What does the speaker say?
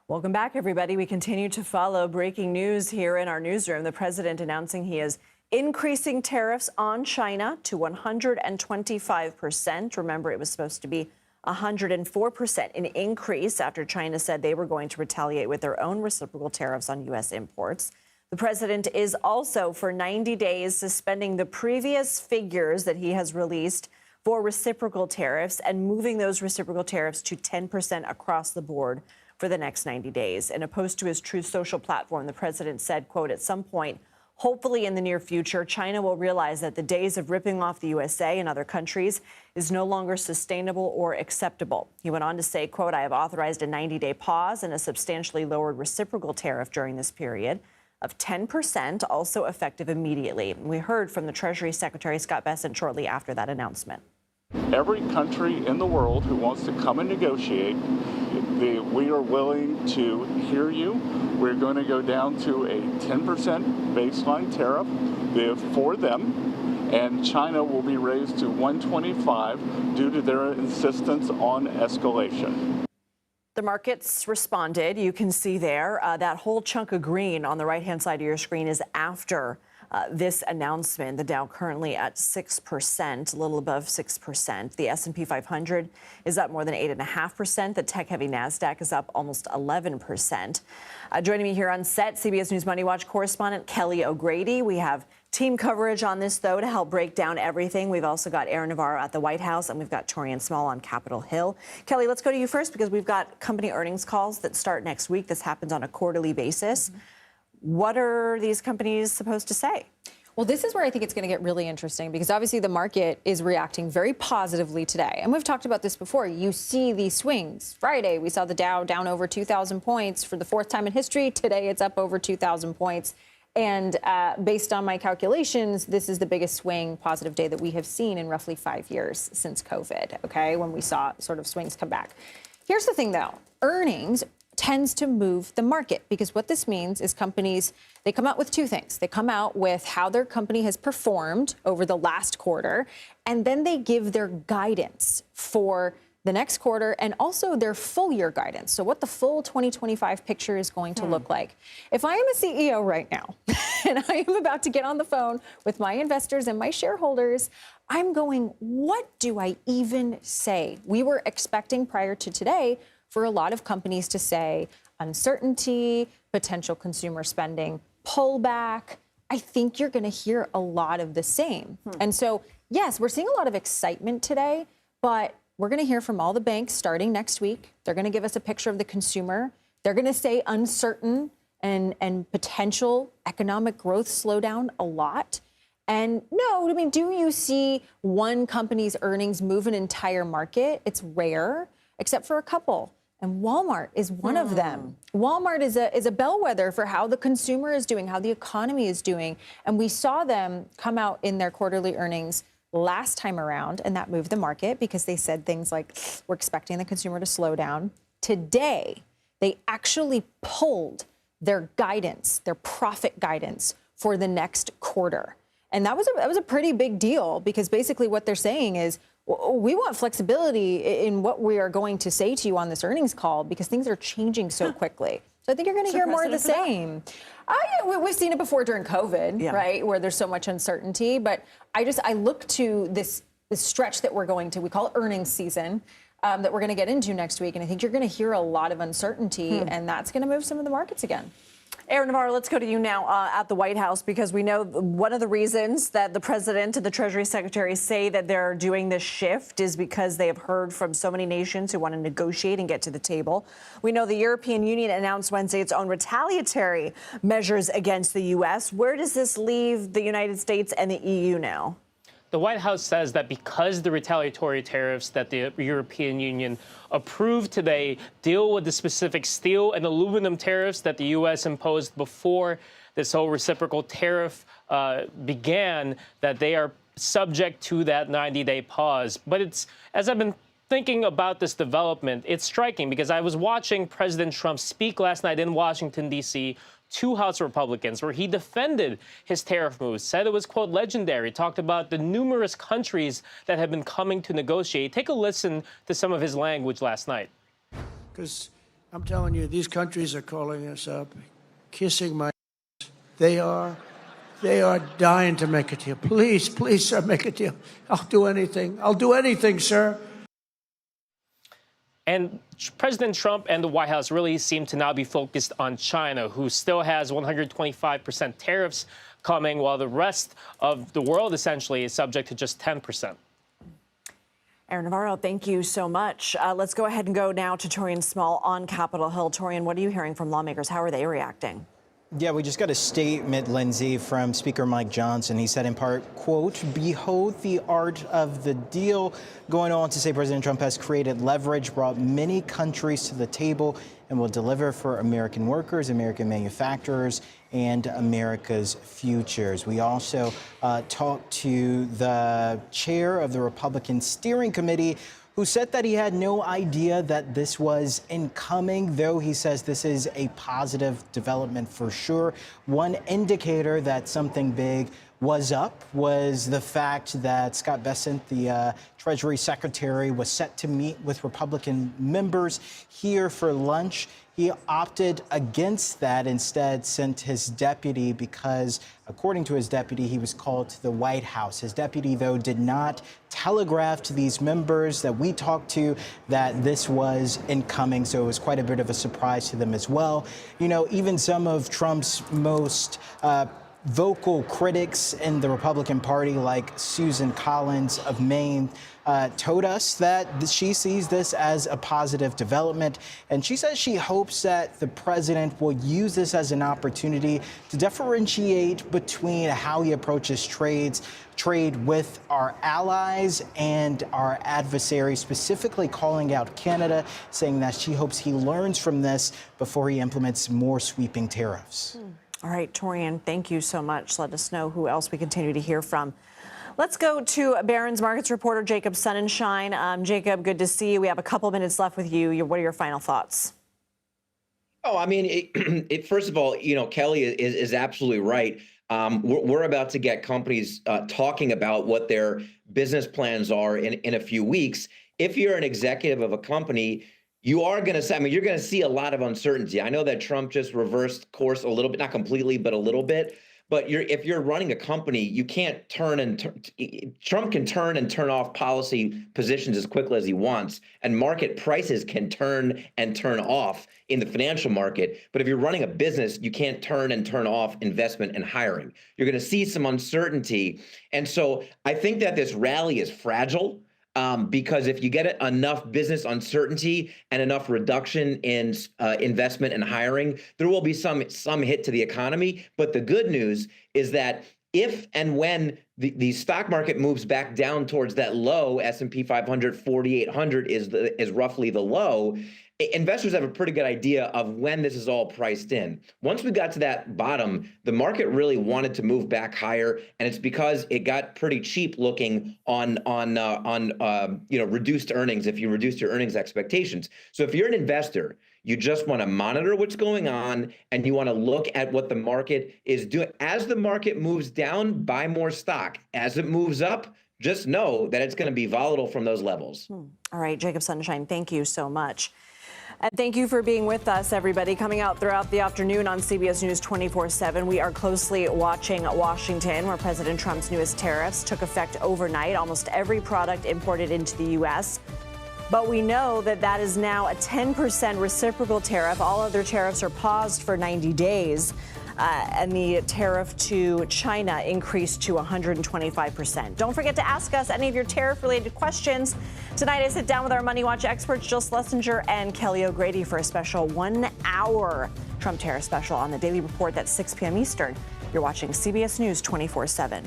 Welcome back, everybody. We continue to follow breaking news here in our newsroom. The president announcing he is increasing tariffs on China to 125%. Remember, it was supposed to be 104% an increase after China said they were going to retaliate with their own reciprocal tariffs on U.S. imports. The president is also, for 90 days, suspending the previous figures that he has released for reciprocal tariffs and moving those reciprocal tariffs to 10% across the board for the next 90 days. In a post to his Truth Social platform, the president said, quote, "At some point, hopefully in the near future, China will realize that the days of ripping off the USA and other countries is no longer sustainable or acceptable." He went on to say, quote, "I have authorized a 90-day pause and a substantially lowered reciprocal tariff during this period of 10%, also effective immediately." We heard from the Treasury Secretary Scott Bessent shortly after that announcement. Every country in the world who wants to come and negotiate, we are willing to hear you. We're going to go down to a 10% baseline tariff for them, and China will be raised to 125 due to their insistence on escalation. The markets responded. You can see there that whole chunk of green on the right-hand side of your screen is after this announcement. The Dow currently at 6%, a little above 6%. The S&P 500 is up more than 8.5%. The tech-heavy NASDAQ is up almost 11%. Joining me here on set, CBS News Money Watch correspondent Kelly O'Grady. We have team coverage on this, though, to help break down everything. We've also got Aaron Navarro at the White House, and we've got Torian Small on Capitol Hill. Kelly, let's go to you first because we've got company earnings calls that start next week. This happens on a quarterly basis. What are these companies supposed to say? Well, this is where I think it's going to get really interesting because obviously the market is reacting very positively today. And we've talked about this before. You see these swings. Friday, we saw the Dow down over 2,000 points for the fourth time in history. Today, it's up over 2,000 points. And based on my calculations, this is the biggest swing positive day that we have seen in roughly 5 years since COVID, okay, when we saw sort of swings come back. Here's the thing, though. Earnings tends to move the market because what this means is companies, they come out with two things. They come out with how their company has performed over the last quarter, and then they give their guidance for the next quarter and also their full year guidance. So what the full 2025 picture is going to look like. If I am a CEO right now and I am about to get on the phone with my investors and my shareholders, I'm going, what do I even say? We were expecting prior to today for a lot of companies to say uncertainty, potential consumer spending pullback. I think you're going to hear a lot of the same. And so, yes, we're seeing a lot of excitement today, but we're going to hear from all the banks starting next week. They're going to give us a picture of the consumer. They're going to say uncertain and potential economic growth slowdown a lot. And no, I mean, do you see one company's earnings move an entire market? It's rare, except for a couple. And Walmart is one of them. Walmart is a bellwether for how the consumer is doing, how the economy is doing. And we saw them come out in their quarterly earnings last time around, and that moved the market because they said things like, we're expecting the consumer to slow down. Today, they actually pulled their guidance, their profit guidance for the next quarter. And that was a pretty big deal because basically what they're saying is, we want flexibility in what we are going to say to you on this earnings call because things are changing so quickly. So I think you're going to hear more of the same. We've seen it before during COVID, right, where there's so much uncertainty. But I look to this stretch that we call it earnings season, that we're going to get into next week. And I think you're going to hear a lot of uncertainty, and that's going to move some of the markets again. Aaron Navarro, let's go to you now at the White House, because we know one of the reasons that the president and the Treasury Secretary say that they're doing this shift is because they have heard from so many nations who want to negotiate and get to the table. We know the European Union announced Wednesday its own retaliatory measures against the U.S. Where does this leave the United States and the EU now? The White House says that because the retaliatory tariffs that the European Union approved today deal with the specific steel and aluminum tariffs that the U.S. imposed before this whole reciprocal tariff began, that they are subject to that 90-day pause. But it's, as I've been thinking about this development, it's striking because I was watching President Trump speak last night in Washington, D.C., to House Republicans, where he defended his tariff moves, said it was, quote, legendary, talked about the numerous countries that have been coming to negotiate. Take a listen to some of his language last night. Because I'm telling you, these countries are calling us up, kissing my ass. They are dying to make a deal. Please, please, sir, make a deal. I'll do anything. I'll do anything, sir. And President Trump and the White House really seem to now be focused on China, who still has 125% tariffs coming, while the rest of the world essentially is subject to just 10%. Aaron Navarro, thank you so much. Let's go ahead and go now to Torian Small on Capitol Hill. Torian, what are you hearing from lawmakers? How are they reacting? Yeah, we just got a statement, Lindsey, from Speaker Mike Johnson. He said in part, quote, "Behold the art of the deal," going on to say President Trump has created leverage, brought many countries to the table, and will deliver for American workers, American manufacturers, and America's futures. We also talked to the chair of the Republican Steering Committee, who said that he had no idea that this was incoming, though he says this is a positive development for sure. One indicator that something big was up was the fact that Scott Bessent, the Treasury Secretary, was set to meet with Republican members here for lunch. He opted against that, instead sent his deputy because, according to his deputy, he was called to the White House. His deputy, though, did not telegraph to these members that we talked to that this was incoming, so it was quite a bit of a surprise to them as well. You know, even some of Trump's most vocal critics in the Republican Party, like Susan Collins of Maine, told us that she sees this as a positive development. And she says she hopes that the president will use this as an opportunity to differentiate between how he approaches trade with our allies and our adversaries, specifically calling out Canada, saying that she hopes he learns from this before he implements more sweeping tariffs. All right, Torian, thank you so much. Let us know who else we continue to hear from. Let's go to Barron's Markets reporter Jacob Sonnenschein. Jacob, good to see you. We have a couple minutes left with you. What are your final thoughts? Oh, I mean, first of all, you know, Kelly is absolutely right. We're about to get companies talking about what their business plans are in a few weeks. If you're an executive of a company, you are going to, I mean, you're going to see a lot of uncertainty. I know that Trump just reversed course a little bit, not completely, but a little bit. But if you're running a company, you can't Trump can turn and turn off policy positions as quickly as he wants, and market prices can turn and turn off in the financial market. But if you're running a business, you can't turn and turn off investment and hiring. You're going to see some uncertainty. And so I think that this rally is fragile. Because if you get enough business uncertainty and enough reduction in investment and hiring, there will be some hit to the economy. But the good news is that if and when the stock market moves back down towards that low, S&P 500, 4,800 is roughly the low, investors have a pretty good idea of when this is all priced in. Once we got to that bottom, the market really wanted to move back higher, and it's because it got pretty cheap looking on reduced earnings. If you reduced your earnings expectations, so if you're an investor, you just want to monitor what's going on, and you want to look at what the market is doing. As the market moves down, buy more stock. As it moves up, just know that it's going to be volatile from those levels. All right, Jacob Sonnenschein, thank you so much. And thank you for being with us, everybody. Coming out throughout the afternoon on CBS News 24/7, we are closely watching Washington, where President Trump's newest tariffs took effect overnight. Almost every product imported into the U.S. But we know that is now a 10% reciprocal tariff. All other tariffs are paused for 90 days. And the tariff to China increased to 125%. Don't forget to ask us any of your tariff-related questions. Tonight, I sit down with our Money Watch experts, Jill Schlesinger and Kelly O'Grady, for a special 1-hour Trump tariff special on the Daily Report. That's 6 p.m. Eastern. You're watching CBS News 24/7.